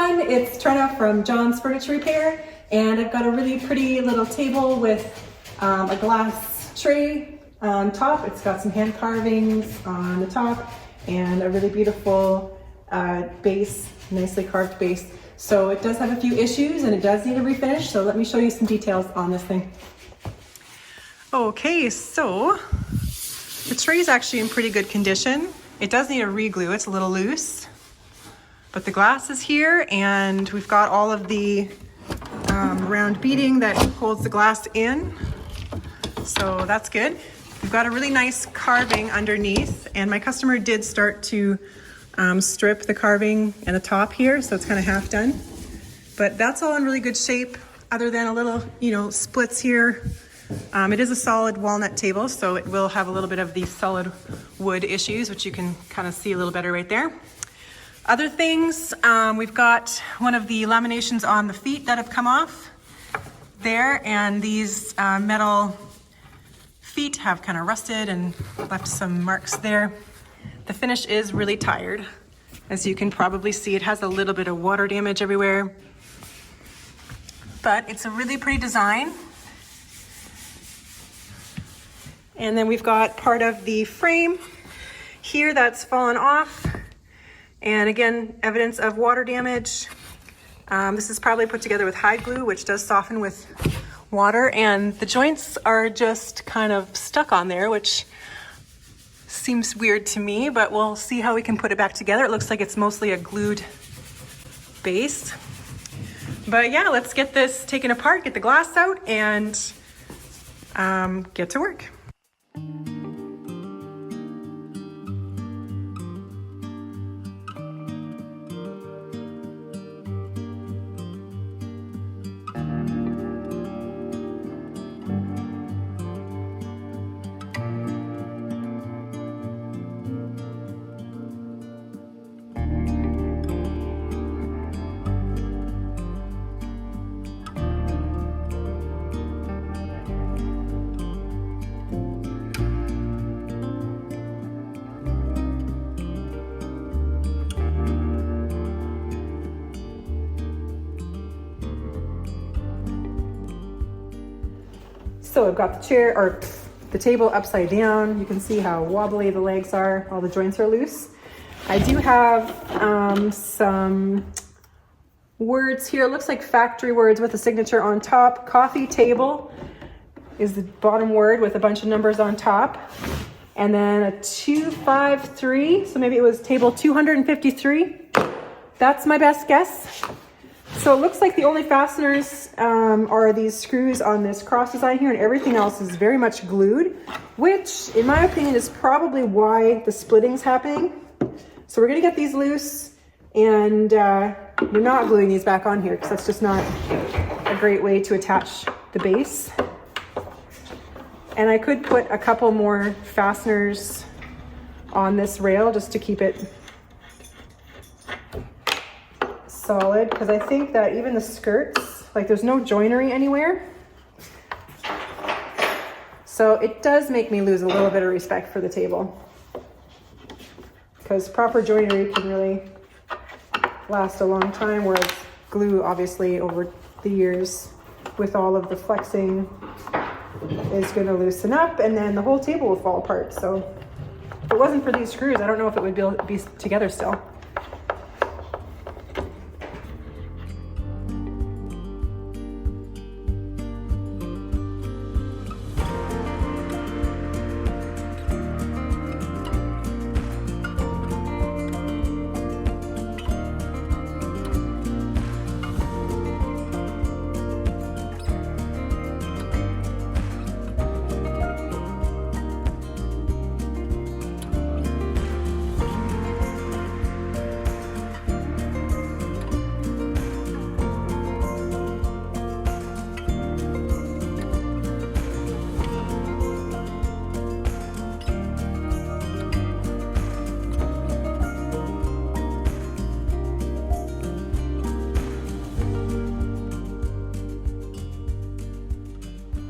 everyone, it's Trena from John's Furniture Repair, and I've got a really pretty little table with a glass tray on top. It's got some hand carvings on the top and a really beautiful base, nicely carved base. So it does have a few issues and it does need a refinish, so let me show you some details on this thing. Okay, so the tray is actually in pretty good condition. It does need a re-glue, it's a little loose. But the glass is here and we've got all of the round beading that holds the glass in. So that's good. We've got a really nice carving underneath, and my customer did start to strip the carving and the top here, so it's kind of half done. But that's all in really good shape other than a little, splits here. It is a solid walnut table, so it will have a little bit of the solid wood issues, which you can kind of see a little better right there. Other things, we've got one of the laminations on the feet that have come off there, and these metal feet have kind of rusted and left some marks there. The finish is really tired. As you can probably see, it has a little bit of water damage everywhere, but it's a really pretty design. And then we've got part of the frame here that's fallen off. And again, evidence of water damage. This is probably put together with hide glue, which does soften with water. And the joints are just kind of stuck on there, which seems weird to me, but we'll see how we can put it back together. It looks like it's mostly a glued base. But yeah, let's get this taken apart, get the glass out, and get to work. So I've got the chair, or the table, upside down. You can see how wobbly the legs are. All the joints are loose. I do have some words here. It looks like factory words with a signature on top. Coffee table is the bottom word with a bunch of numbers on top. And then a 253, so maybe it was table 253. That's my best guess. So it looks like the only fasteners are these screws on this cross design here, and everything else is very much glued, which in my opinion is probably why the splitting's happening. So we're gonna get these loose, and we're not gluing these back on here because that's just not a great way to attach the base. And I could put a couple more fasteners on this rail just to keep it solid, because I think that even the skirts, like there's no joinery anywhere. So it does make me lose a little bit of respect for the table, because proper joinery can really last a long time, whereas glue obviously over the years with all of the flexing is going to loosen up and then the whole table will fall apart. So if it wasn't for these screws, I don't know if it would be together still.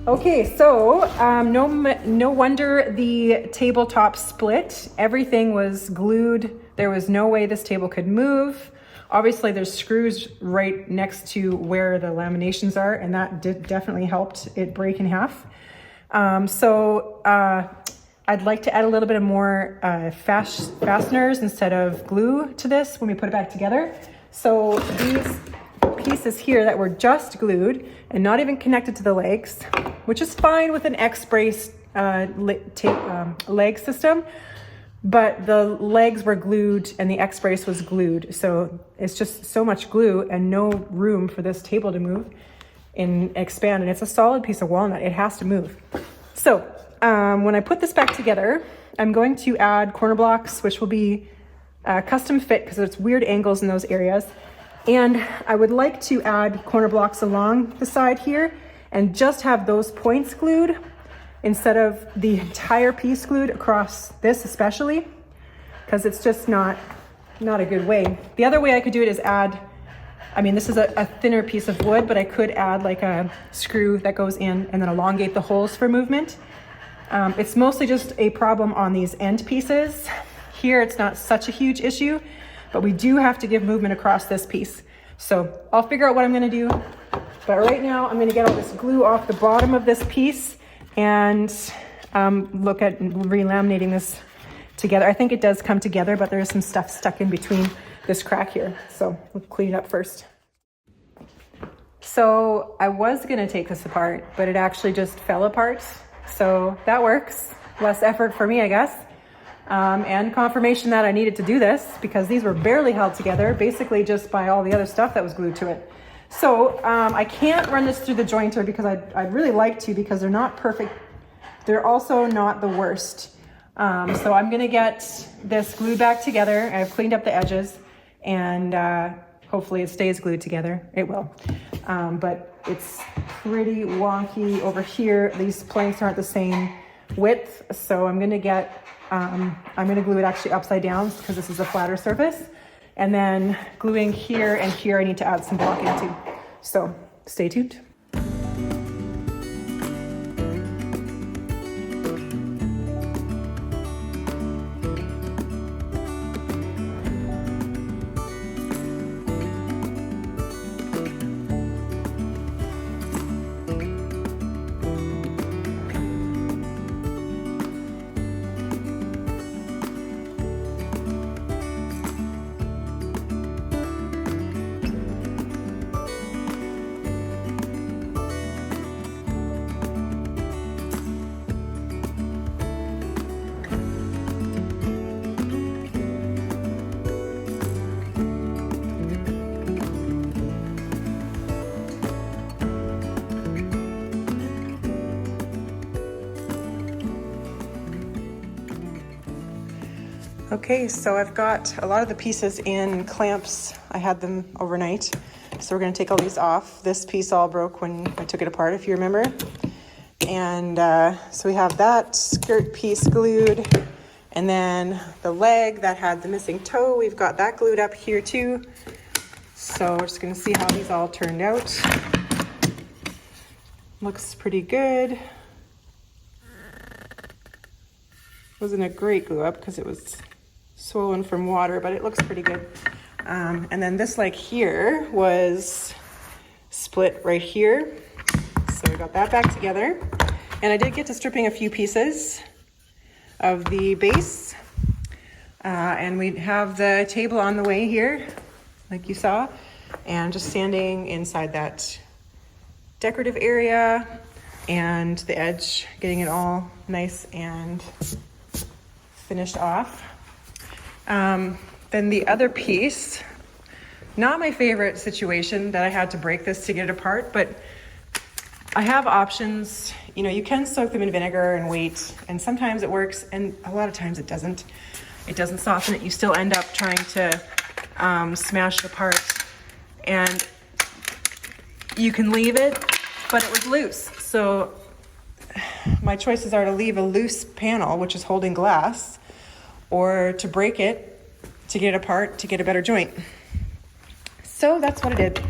Okay, so no wonder the tabletop split. Everything was glued. There was no way this table could move. Obviously there's screws right next to where the laminations are, and that definitely helped it break in half. I'd like to add a little bit of more fasteners instead of glue to this when we put it back together. So these pieces here that were just glued and not even connected to the legs, which is fine with an X-brace leg system, but the legs were glued and the X-brace was glued. So it's just so much glue and no room for this table to move and expand. And it's a solid piece of walnut. It has to move. So when I put this back together, I'm going to add corner blocks, which will be custom fit because it's weird angles in those areas. And I would like to add corner blocks along the side here and just have those points glued instead of the entire piece glued across this, especially because it's just not a good way. The other way I could do it is add, I mean, this is a thinner piece of wood, but I could add like a screw that goes in and then elongate the holes for movement. It's mostly just a problem on these end pieces. Here, it's not such a huge issue, but we do have to give movement across this piece. So I'll figure out what I'm gonna do. But right now, I'm gonna get all this glue off the bottom of this piece and look at relaminating this together. I think it does come together, but there's some stuff stuck in between this crack here. So we'll clean it up first. So I was gonna take this apart, but it actually just fell apart. So that works. Less effort for me, I guess. And confirmation that I needed to do this because these were barely held together, basically just by all the other stuff that was glued to it. So I can't run this through the jointer because I'd really like to, because they're not perfect. They're also not the worst. So I'm gonna get this glued back together. I've cleaned up the edges and hopefully it stays glued together. It will. But it's pretty wonky over here. These planks aren't the same width. So I'm gonna glue it actually upside down because this is a flatter surface. And then gluing here and here, I need to add some blocking too. So stay tuned. Okay, so I've got a lot of the pieces in clamps. I had them overnight. So we're gonna take all these off. This piece all broke when I took it apart, if you remember. And so we have that skirt piece glued. And then the leg that had the missing toe, we've got that glued up here too. So we're just gonna see how these all turned out. Looks pretty good. Wasn't a great glue up because it was swollen from water, but it looks pretty good. And then this leg here was split right here. So we got that back together. And I did get to stripping a few pieces of the base. And we have the table on the way here, like you saw, and just standing inside that decorative area and the edge, getting it all nice and finished off. Then the other piece, not my favorite situation that I had to break this to get it apart, but I have options. You know, you can soak them in vinegar and wait, and sometimes it works, and a lot of times it doesn't. It doesn't soften it. You still end up trying to smash it apart, and you can leave it, but it was loose. So my choices are to leave a loose panel, which is holding glass, or to break it to get it apart to get a better joint. So that's what I did.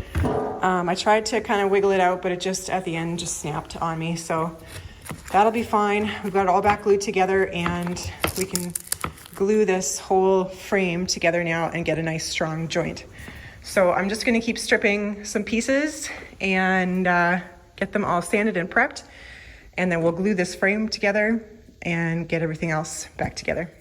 I tried to kind of wiggle it out, but it just at the end just snapped on me. So that'll be fine. We've got it all back glued together, and we can glue this whole frame together now and get a nice strong joint. So I'm just gonna keep stripping some pieces and get them all sanded and prepped. And then we'll glue this frame together and get everything else back together.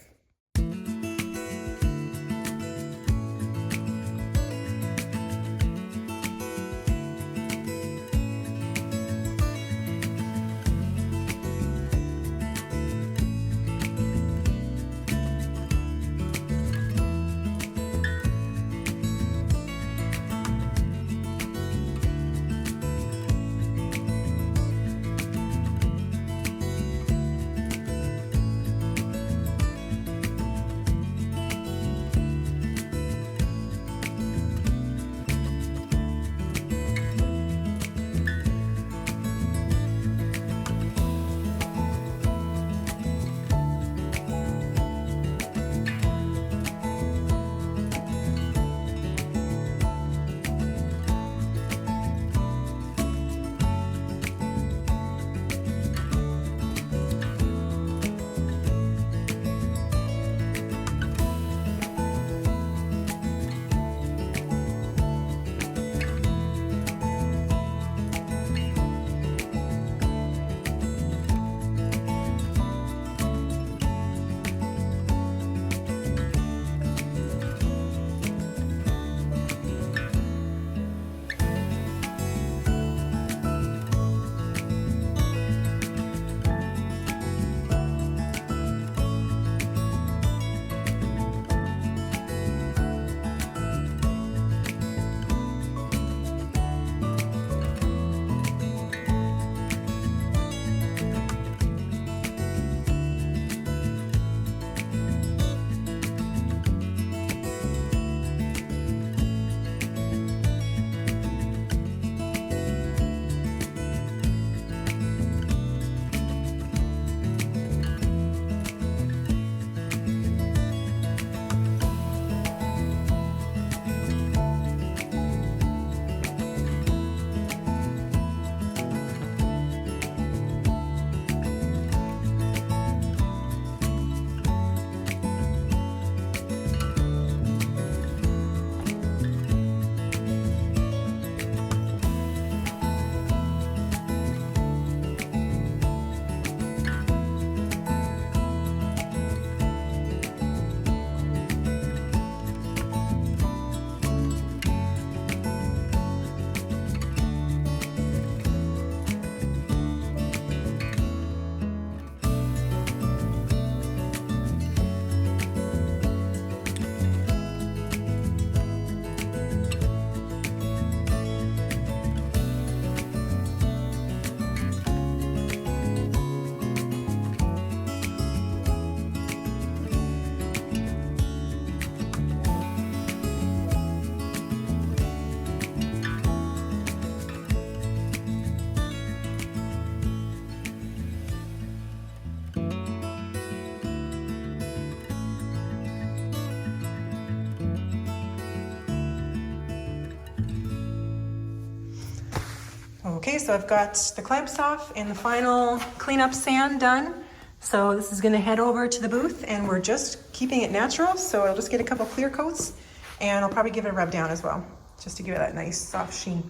Okay, so I've got the clamps off and the final cleanup sand done. So this is gonna head over to the booth and we're just keeping it natural. So I'll just get a couple clear coats and I'll probably give it a rub down as well, just to give it that nice soft sheen.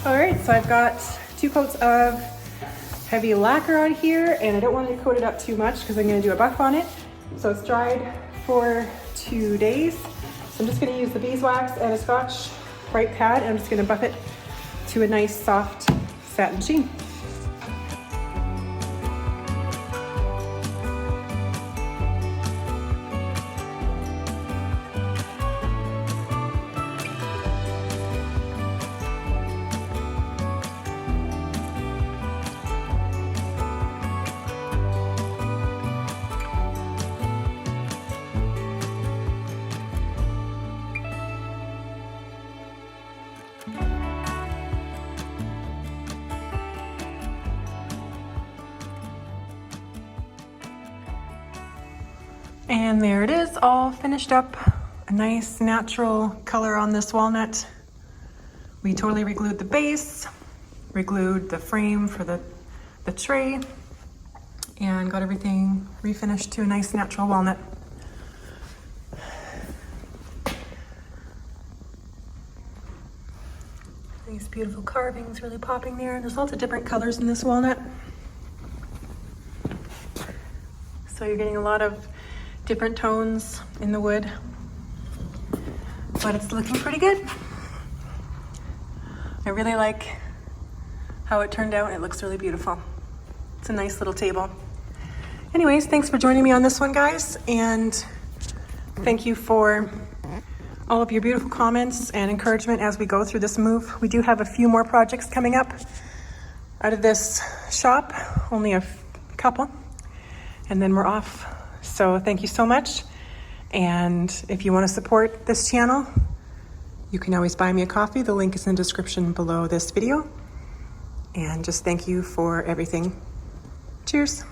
All right, so I've got 2 coats of heavy lacquer on here, and I don't want to coat it up too much because I'm going to do a buff on it. So it's dried for 2 days. So I'm just going to use the beeswax and a Scotch Brite pad, and I'm just going to buff it to a nice soft satin sheen. And there it is, all finished up. A nice natural color on this walnut. We totally reglued the base, reglued the frame for the tray, and got everything refinished to a nice natural walnut. Nice beautiful carvings really popping there. There's lots of different colors in this walnut. So you're getting a lot of different tones in the wood, but it's looking pretty good. I really like how it turned out. It looks really beautiful. It's a nice little table. Anyways, thanks for joining me on this one, guys, and thank you for all of your beautiful comments and encouragement as we go through this move. We do have a few more projects coming up out of this shop, only a couple, and then we're off. So thank you so much. And if you want to support this channel, you can always buy me a coffee. The link is in the description below this video. And just thank you for everything. Cheers.